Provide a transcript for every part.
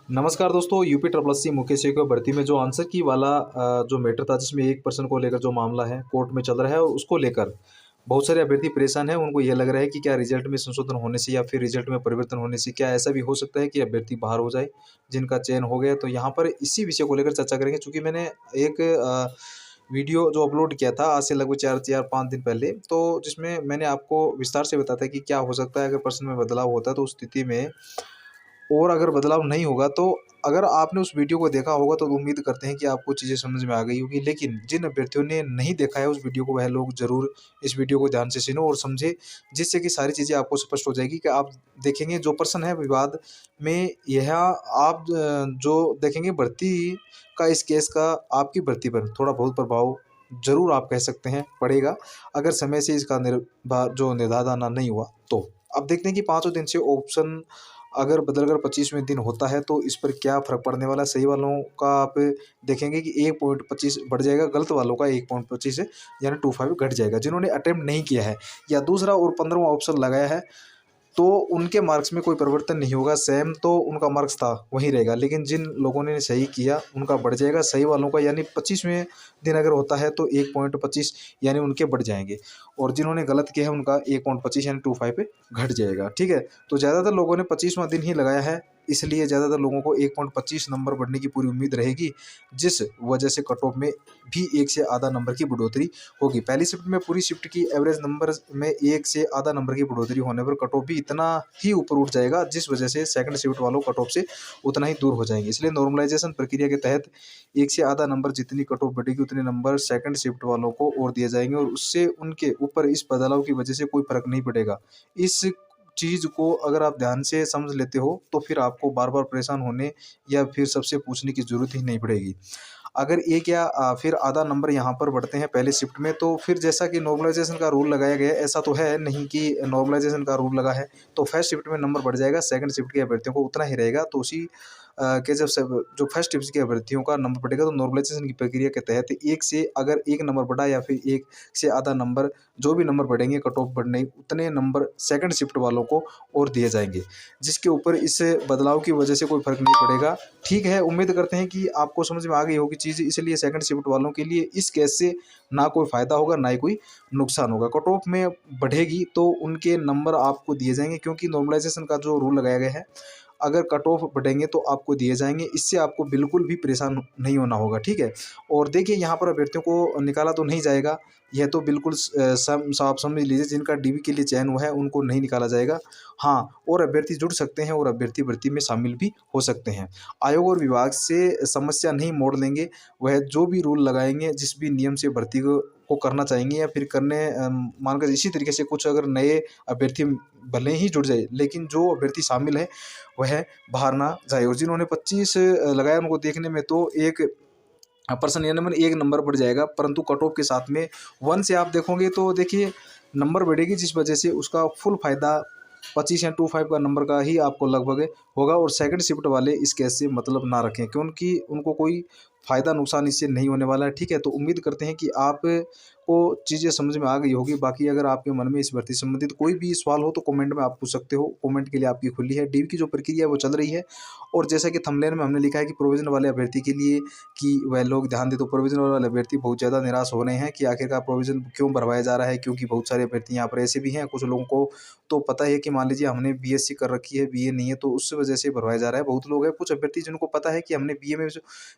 नमस्कार दोस्तों, UP triple SC मुख्य शिक्षक भर्ती में जो आंसर की वाला जो मैटर था जिसमें 1% को लेकर जो मामला है कोर्ट में चल रहा है उसको लेकर बहुत सारे अभ्यर्थी परेशान हैं। उनको ये लग रहा है कि क्या रिजल्ट में संशोधन होने से या फिर रिजल्ट में परिवर्तन होने से क्या ऐसा भी हो सकता है कि अभ्यर्थी बाहर हो जाए जिनका चयन हो गया। तो यहाँ पर इसी विषय को लेकर चर्चा करेंगे। चूँकि मैंने एक वीडियो जो अपलोड किया था आज से लगभग 4-5 दिन पहले, तो जिसमें मैंने आपको विस्तार से बताया था कि क्या हो सकता है अगर प्रश्न में बदलाव होता है तो उस स्थिति में, और अगर बदलाव नहीं होगा तो अगर आपने उस वीडियो को देखा होगा तो उम्मीद करते हैं कि आपको चीज़ें समझ में आ गई होगी। लेकिन जिन अभ्यर्थियों ने नहीं देखा है उस वीडियो को, वह लोग ज़रूर इस वीडियो को ध्यान से सुनो और समझे, जिससे कि सारी चीज़ें आपको स्पष्ट हो जाएगी। कि आप देखेंगे जो प्रश्न है विवाद में, यह आप जो देखेंगे भर्ती का, इस केस का आपकी भर्ती पर थोड़ा बहुत प्रभाव ज़रूर आप कह सकते हैं पड़ेगा, अगर समय से इसका जो निर्धारण नहीं हुआ तो। अब देखते हैं कि पाँचों दिन से ऑप्शन अगर बदलकर 25वें दिन होता है तो इस पर क्या फ़र्क पड़ने वाला है। सही वालों का आप देखेंगे कि 1.25 बढ़ जाएगा, गलत वालों का 1.25 है, यानी 25 घट जाएगा जिन्होंने अटेम्प्ट नहीं किया है। या दूसरा और 15वां ऑप्शन लगाया है तो उनके मार्क्स में कोई परिवर्तन नहीं होगा, सेम तो उनका मार्क्स था वही रहेगा। लेकिन जिन लोगों ने सही किया उनका बढ़ जाएगा, सही वालों का यानी 25वें दिन अगर होता है तो 1.25 यानी उनके बढ़ जाएंगे, और जिन्होंने गलत किया है उनका 1.25 यानी 25 पे घट जाएगा। ठीक है, तो ज़्यादातर लोगों ने 25वां दिन ही लगाया है, इसलिए ज़्यादातर लोगों को 1.25 नंबर बढ़ने की पूरी उम्मीद रहेगी, जिस वजह से कट ऑफ में भी 1 से आधा नंबर की बढ़ोतरी होगी। पहली शिफ्ट में पूरी शिफ्ट की एवरेज नंबर में 1 से आधा नंबर की बढ़ोतरी होने पर कट ऑफ भी इतना ही ऊपर उठ जाएगा, जिस वजह से सेकंड शिफ्ट वालों कट ऑफ से उतना ही दूर हो जाएंगे। इसलिए नॉर्मलाइजेशन प्रक्रिया के तहत 1 से आधा नंबर जितनी कट ऑफ बढ़ेगी उतने नंबर सेकंड शिफ्ट वालों को और दिए जाएंगे, और उससे उनके ऊपर इस बदलाव की वजह से कोई फर्क नहीं पड़ेगा। इस चीज़ को अगर आप ध्यान से समझ लेते हो तो फिर आपको बार बार परेशान होने या फिर सबसे पूछने की ज़रूरत ही नहीं पड़ेगी। अगर एक या फिर आधा नंबर यहाँ पर बढ़ते हैं पहले शिफ्ट में, तो फिर जैसा कि नॉर्मलाइजेशन का रूल लगाया गया है, ऐसा तो है नहीं कि नॉर्मलाइजेशन का रूल लगा है तो फर्स्ट शिफ्ट में नंबर बढ़ जाएगा, सेकंड शिफ्ट के अभ्यर्थियों को उतना ही रहेगा। तो उसी के जब सब जो फर्स्ट शिफ्ट के अभ्यर्थियों का नंबर बढ़ेगा तो नॉर्मलाइजेशन की प्रक्रिया के तहत एक से अगर एक नंबर बढ़ा या फिर एक से आधा नंबर, जो भी नंबर बढ़ेंगे कट ऑफ बढ़ने, उतने नंबर सेकंड शिफ्ट वालों को और दिए जाएंगे, जिसके ऊपर इस बदलाव की वजह से कोई फर्क नहीं पड़ेगा। ठीक है, उम्मीद करते हैं कि आपको समझ में आ गई होगी चीज़, इसलिए सेकंड शिफ्ट वालों के लिए इस केस से ना कोई फ़ायदा होगा ना ही कोई नुकसान होगा। कट ऑफ में बढ़ेगी तो उनके नंबर आपको दिए जाएंगे, क्योंकि नॉर्मलाइजेशन का जो रूल लगाया गया है, अगर कट ऑफ बढ़ेंगे तो आपको दिए जाएंगे, इससे आपको बिल्कुल भी परेशान नहीं होना होगा। ठीक है, और देखिए यहाँ पर अभ्यर्थियों को निकाला तो नहीं जाएगा, यह तो बिल्कुल साफ समझ लीजिए, जिनका डीवी के लिए चयन हुआ है उनको नहीं निकाला जाएगा। हाँ, और अभ्यर्थी जुड़ सकते हैं और अभ्यर्थी भर्ती में शामिल भी हो सकते हैं। आयोग और विभाग से समस्या नहीं मोड़ लेंगे, वह जो भी रूल लगाएंगे, जिस भी नियम से भर्ती को करना चाहेंगे या फिर करने मानकर इसी तरीके से कुछ अगर नए अभ्यर्थी भले ही जुड़ जाए, लेकिन जो अभ्यर्थी शामिल है वह बाहर ना जाए। और जिन्होंने 25 लगाया उनको देखने में तो एक पर्सन यानी मन एक नंबर बढ़ जाएगा, परंतु कट ऑफ के साथ में 1 से आप देखोगे तो देखिए नंबर बढ़ेगी, जिस वजह से उसका फुल फ़ायदा 25 या 25 का नंबर का ही आपको लगभग होगा। और सेकंड शिफ्ट वाले इस केस से मतलब ना रखें, क्योंकि उनको कोई फ़ायदा नुकसान इससे नहीं होने वाला है। ठीक है, तो उम्मीद करते हैं कि आप को चीज़ें समझ में आ गई होगी। बाकी अगर आपके मन में इस भर्ती से संबंधित कोई भी सवाल हो तो कमेंट में आप पूछ सकते हो, कमेंट के लिए आपकी खुली है। डीवी की जो प्रक्रिया है वो चल रही है, और जैसा कि थंबनेल में हमने लिखा है कि प्रोविजन वाले अभ्यर्थी के लिए कि वह लोग ध्यान दें, तो प्रोविजन वाले अभ्यर्थी बहुत ज़्यादा निराश हो रहे हैं कि आखिरकार प्रोविजन क्यों भरवाया जा रहा है, क्योंकि बहुत सारे अभ्यर्थी यहाँ पर ऐसे भी हैं। कुछ लोगों को तो पता है कि मान लीजिए हमने बीएससी कर रखी है, बीए नहीं है, तो उस वजह से भरवाया जा रहा है। बहुत लोग हैं, कुछ अभ्यर्थी जिनको पता है कि हमने बीए में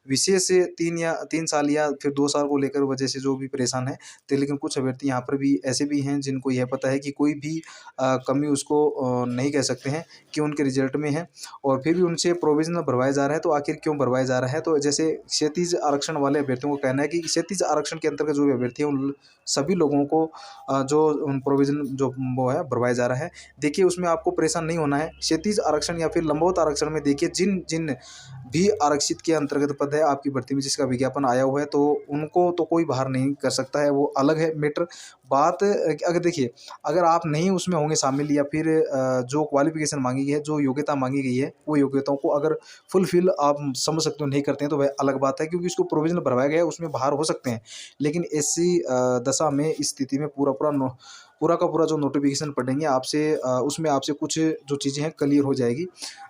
विशेष 3 साल या फिर 2 साल को लेकर वजह से जो भी परेशान है। तो लेकिन कुछ अभ्यर्थी यहाँ पर भी ऐसे भी हैं जिनको यह पता है कि कोई भी कमी उसको नहीं कह सकते हैं कि उनके रिजल्ट में है, और फिर भी उनसे प्रोविजनल भरवाया जा रहा है। तो आखिर क्यों भरवाया जा रहा है, तो जैसे क्षैतिज आरक्षण वाले अभ्यर्थियों को कहना है कि क्षैतिज आरक्षण के अंतर्गत जो भी अभ्यर्थी हैं उन सभी लोगों को जो प्रोविजन जो वो है भरवाया जा रहा है। देखिए उसमें आपको परेशान नहीं होना है। क्षैतिज आरक्षण या फिर लंबवत आरक्षण में देखिए जिन जिन भी आरक्षित के अंतर्गत पद है आपकी भर्ती में, जिसका विज्ञापन आया हुआ है, तो उनको तो कोई बाहर नहीं कर सकता है, वो अलग है मैटर। बात अगर देखिए अगर आप नहीं उसमें होंगे शामिल, या फिर जो क्वालिफिकेशन मांगी गई है, जो योग्यता मांगी गई है, वो योग्यताओं को अगर फुलफिल आप समझ सकते हो नहीं करते हैं तो वह अलग बात है, क्योंकि उसको प्रोविजन भरवाया गया है, उसमें बाहर हो सकते हैं। लेकिन ऐसी दशा में, इस स्थिति में पूरा पूरा पूरा का पूरा जो नोटिफिकेशन पढ़ेंगे आपसे उसमें आपसे कुछ जो चीज़ें हैं क्लियर हो जाएगी।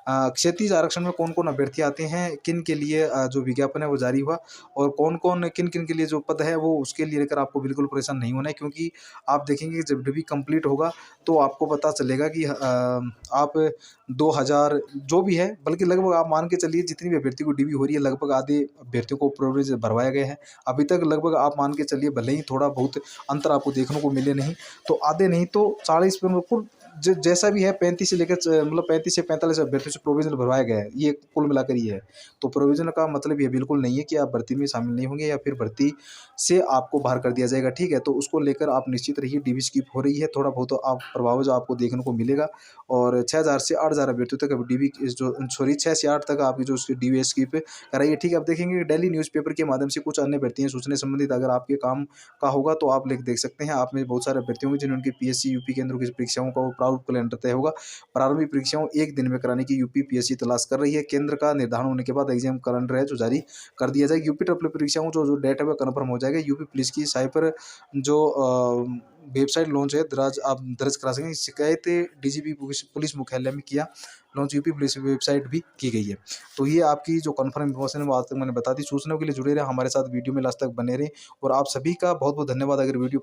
क्षैतिज आरक्षण में कौन-कौन अभ्यर्थी आते हैं, किन के लिए जो विज्ञापन है वो जारी हुआ और कौन-कौन किन-किन के लिए जो पद है वो उसके लिए लेकर आपको बिल्कुल परेशान नहीं होना है, क्योंकि आप देखेंगे कि जब डिग्री कंप्लीट होगा तो आपको पता चलेगा कि आप 2000 जो भी है, बल्कि लगभग आप मान के चलिए जितनी भी अभ्यर्थी को डीबी हो रही है लगभग आधे अभ्यर्थियों को प्रोविज़ भरवाया गया है। अभी तक लगभग आप मान के चलिए भले ही थोड़ा बहुत अंतर आपको देखने को मिले नहीं, तो आधे नहीं तो 40 पे कुल जैसा भी है 35 से लेकर मतलब 35 से 45 अभ्यर्थियों से प्रोविज़नल भरवाया गया है। ये कुल मिलाकर ये है। तो प्रोविज़नल का मतलब ये बिल्कुल नहीं है कि आप भर्ती में शामिल नहीं होंगे या फिर भर्ती से आपको बाहर कर दिया जाएगा, ठीक है? तो उसको लेकर आप निश्चित रहिए, डीबी स्किप हो रही है, थोड़ा बहुत आप प्रभाव जो आपको देखने को मिलेगा और 6000 से 8000 अभ्यर्थियों तक अब डीबी जो सॉरी 6 से 8 तक आपकी जो उसकी डीबी स्किप कराइए, ठीक है? अब देखेंगे डेली न्यूज़पेपर के माध्यम से कुछ अन्य भर्तियाँ सूचना संबंधित अगर आपके काम का होगा तो आप लिख देख सकते हैं। आप में बहुत सारे अभ्यर्थी होंगे जिन्होंने उनकी पीएससी, यूपी केंद्रों की परीक्षाओं का वो प्रारूप कैलेंडर तय होगा। प्रारंभिक परीक्षाओं 1 दिन में कराने की यूपी पीएससी तलाश कर रही है। केंद्र का निर्धारण होने के बाद एग्जाम कैलेंडर है जो जारी कर दिया जाएगा। यूपी ट्रिपल परीक्षाओं जो डेट है वो कन्फर्म हो जाएगा। यूपी पुलिस की साइबर जो वेबसाइट लॉन्च है दराज आप दर्ज करा सकेंगे। शिकायत डीजीपी पुलिस मुख्यालय में किया लॉन्च, यूपी पुलिस वेबसाइट भी की गई है। तो ये आपकी जो कन्फर्म इन्फॉर्मेशन है वो आज तक मैंने बता दी। सूचनाओं के लिए जुड़े रहें हमारे साथ, वीडियो में लास्ट तक बने रहें और आप सभी का बहुत बहुत धन्यवाद। अगर वीडियो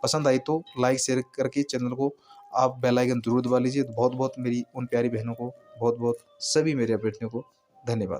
पसंद आई तो लाइक शेयर करके चैनल को आप बेल आइकन जरूर दबा लीजिए। तो बहुत बहुत मेरी उन प्यारी बहनों को बहुत बहुत सभी मेरे अभ्यर्थियों को धन्यवाद।